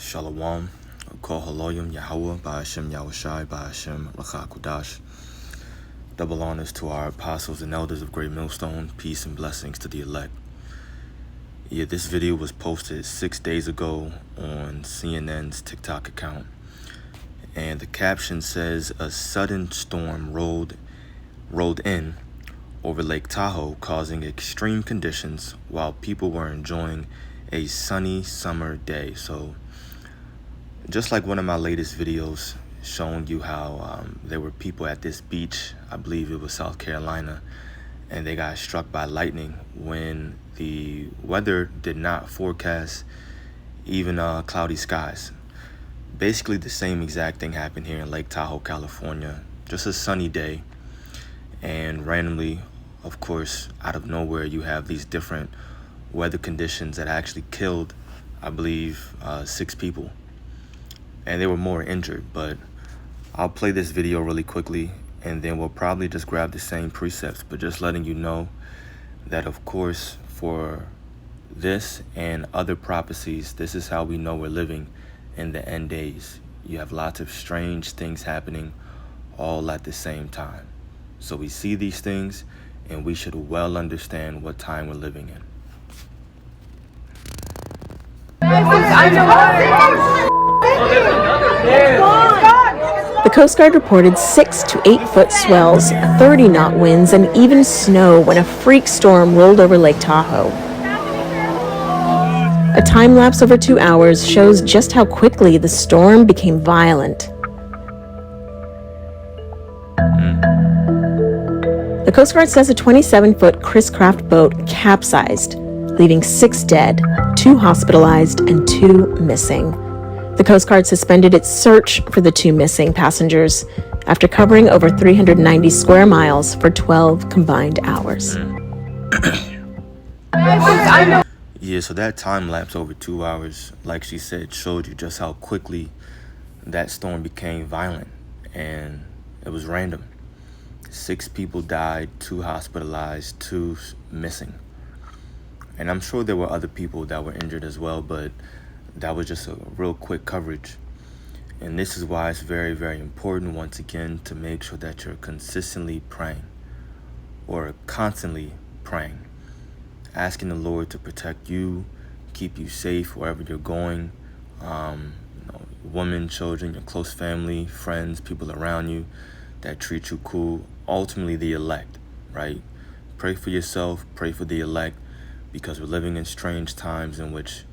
Shalom, Kol Haloyim Yahweh, Ba'ashem Yahushai, Ba'ashem Lachakudash. Double honors to our apostles and elders of Great Millstone, peace and blessings to the elect. Yeah, this video was posted 6 days ago on CNN's TikTok account. And the caption says, a sudden storm rolled in over Lake Tahoe, causing extreme conditions while people were enjoying a sunny summer day. So just like one of my latest videos showing you how there were people at this beach, I believe it was South Carolina, and they got struck by lightning when the weather did not forecast even cloudy skies. Basically the same exact thing happened here in Lake Tahoe, California. Just a sunny day, and randomly, of course, out of nowhere, you have these different weather conditions that actually killed, I believe, 6 people. And there were more injured, but I'll play this video really quickly, and then we'll probably just grab the same precepts, but just letting you know that, of course, for this and other prophecies, this is how we know we're living in the end days. You have lots of strange things happening all at the same time. So we see these things, and we should well understand what time we're living in. The Coast Guard reported 6 to 8 foot swells, 30 knot winds, and even snow when a freak storm rolled over Lake Tahoe. A time lapse over 2 hours shows just how quickly the storm became violent. The Coast Guard says a 27-foot Chris Craft boat capsized, leaving 6 dead, 2 hospitalized, and 2 missing. The Coast Guard suspended its search for the 2 missing passengers after covering over 390 square miles for 12 combined hours. Yeah, so that time lapse over 2 hours, like she said, showed you just how quickly that storm became violent, and it was random. 6 people died, 2 hospitalized, 2 missing. And I'm sure there were other people that were injured as well, but that was just a real quick coverage. And this is why it's very, very important, once again, to make sure that you're consistently praying, or constantly praying, asking the Lord to protect you, keep you safe wherever you're going. Women, children, your close family, friends, people around you that treat you cool. Ultimately, the elect, right? Pray for yourself, pray for the elect, because we're living in strange times in which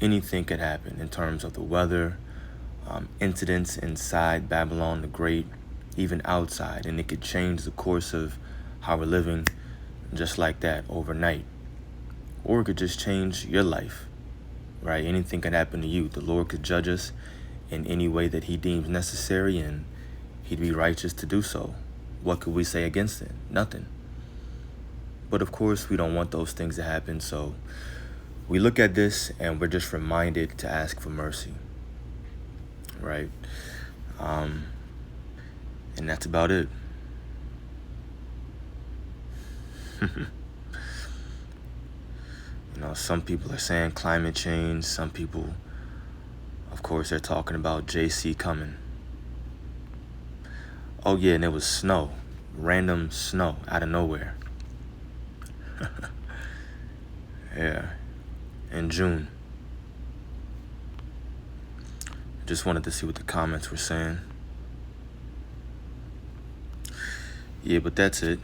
anything could happen in terms of the weather, incidents inside Babylon the Great, even outside, and it could change the course of how we're living just like that overnight. Or it could just change your life, right? Anything could happen to you. The Lord could judge us in any way that he deems necessary, and he'd be righteous to do so. What could we say against it? Nothing. But of course, we don't want those things to happen, so we look at this and we're just reminded to ask for mercy, right? And that's about it. Some people are saying climate change. Some people, of course, they're talking about JC coming. Oh yeah, and it was snow, random snow out of nowhere. Yeah, in June. Just wanted to see what the comments were saying. Yeah, but that's it.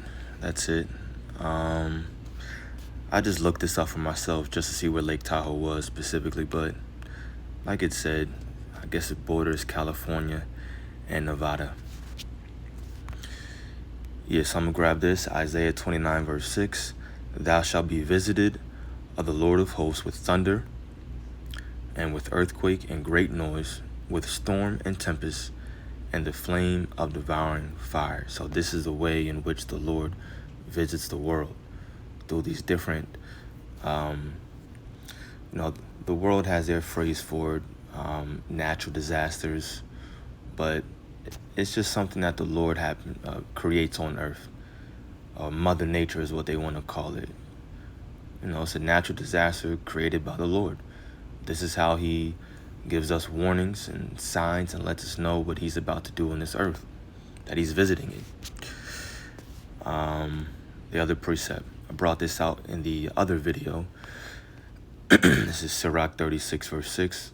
I just looked this up for myself just to see where Lake Tahoe was specifically, but like it said, I guess it borders California and Nevada. Yes, I'm gonna grab this. Isaiah 29 verse 6. Thou shalt be visited of the Lord of hosts with thunder, and with earthquake and great noise, with storm and tempest, and the flame of devouring fire. So this is the way in which the Lord visits the world, through these different, the world has their phrase for it, natural disasters, but it's just something that the Lord creates on earth. Mother Nature is what they want to call it. It's a natural disaster created by the Lord. This is how he gives us warnings and signs and lets us know what he's about to do on this earth, that he's visiting it. The other precept, I brought this out in the other video. This is Sirach 36 verse 6.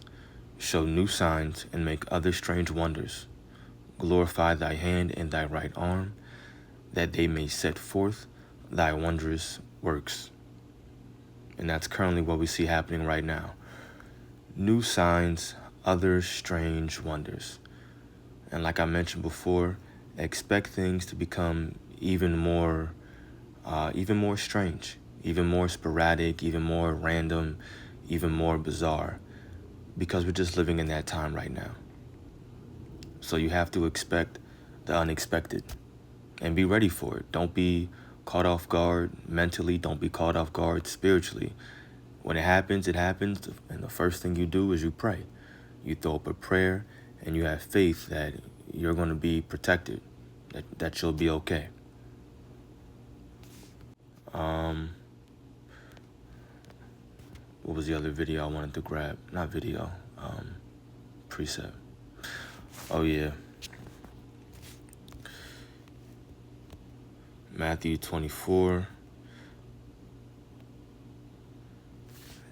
Show new signs and make other strange wonders. Glorify thy hand and thy right arm, that they may set forth thy wondrous works. And that's currently what we see happening right now. New signs, other strange wonders. And like I mentioned before, expect things to become even more strange, even more sporadic, even more random, even more bizarre, because we're just living in that time right now. So you have to expect the unexpected and be ready for it. Don't be caught off guard mentally. Don't be caught off guard spiritually. When it happens, and the first thing you do is you pray. You throw up a prayer and you have faith that you're going to be protected, that you'll be okay. What was the other video I wanted to grab? Not video, precept. Oh yeah. Matthew 24.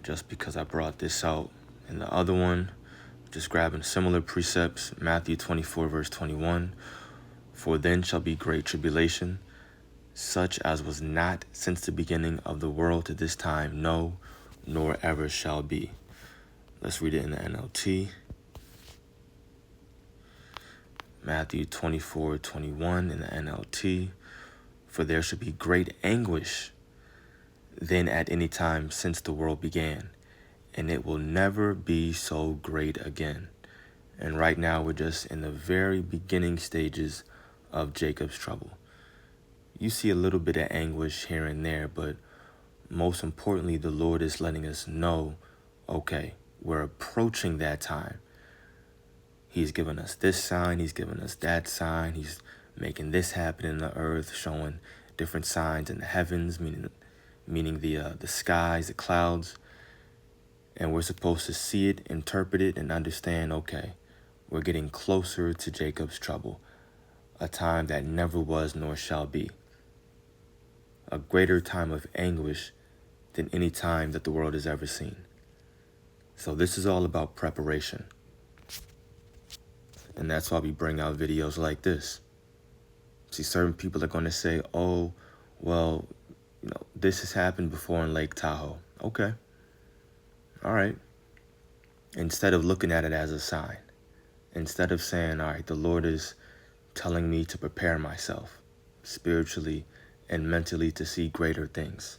Just because I brought this out in the other one, just grabbing similar precepts. Matthew 24 verse 21. For then shall be great tribulation, such as was not since the beginning of the world to this time, no, nor ever shall be. Let's read it in the NLT. Matthew 24:21 in the NLT. For there shall be great anguish than at any time since the world began, and it will never be so great again. And right now we're just in the very beginning stages of Jacob's trouble. You see a little bit of anguish here and there, but most importantly, the Lord is letting us know, okay, we're approaching that time. He's given us this sign, he's given us that sign, he's making this happen in the earth, showing different signs in the heavens, meaning the skies, the clouds. And we're supposed to see it, interpret it, and understand, okay, we're getting closer to Jacob's trouble, a time that never was nor shall be. A greater time of anguish than any time that the world has ever seen. So this is all about preparation. And that's why we bring out videos like this. See, certain people are going to say, oh, well, this has happened before in Lake Tahoe. Okay. All right. Instead of looking at it as a sign, instead of saying, all right, the Lord is telling me to prepare myself spiritually and mentally to see greater things.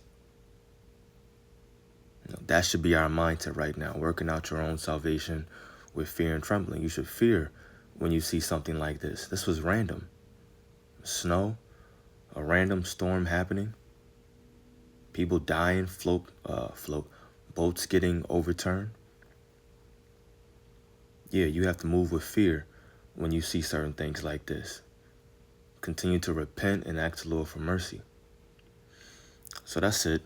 That should be our mindset right now, working out your own salvation with fear and trembling. You should fear when you see something like this. This was random. Snow, a random storm happening, people dying, boats getting overturned. Yeah, you have to move with fear when you see certain things like this. Continue to repent and ask the Lord for mercy. So that's it.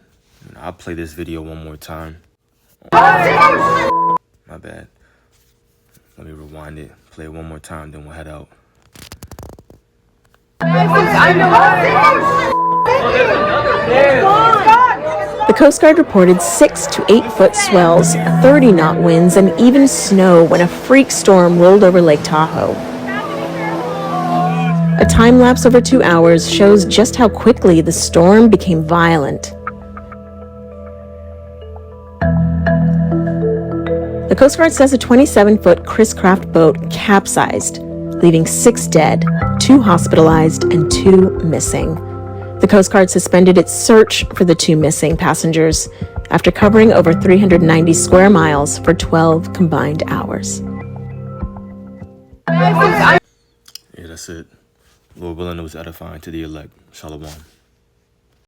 I'll play this video one more time. My bad. Let me rewind it. Play it one more time, then we'll head out. The Coast Guard reported 6 to 8 foot swells, 30 knot winds, and even snow when a freak storm rolled over Lake Tahoe. A time lapse over 2 hours shows just how quickly the storm became violent. The Coast Guard says a 27-foot Chris Craft boat capsized, leaving 6 dead, 2 hospitalized, and 2 missing. The Coast Guard suspended its search for the 2 missing passengers after covering over 390 square miles for 12 combined hours. Yeah, that's it. Lord willing, it was edifying to the elect. Shalom.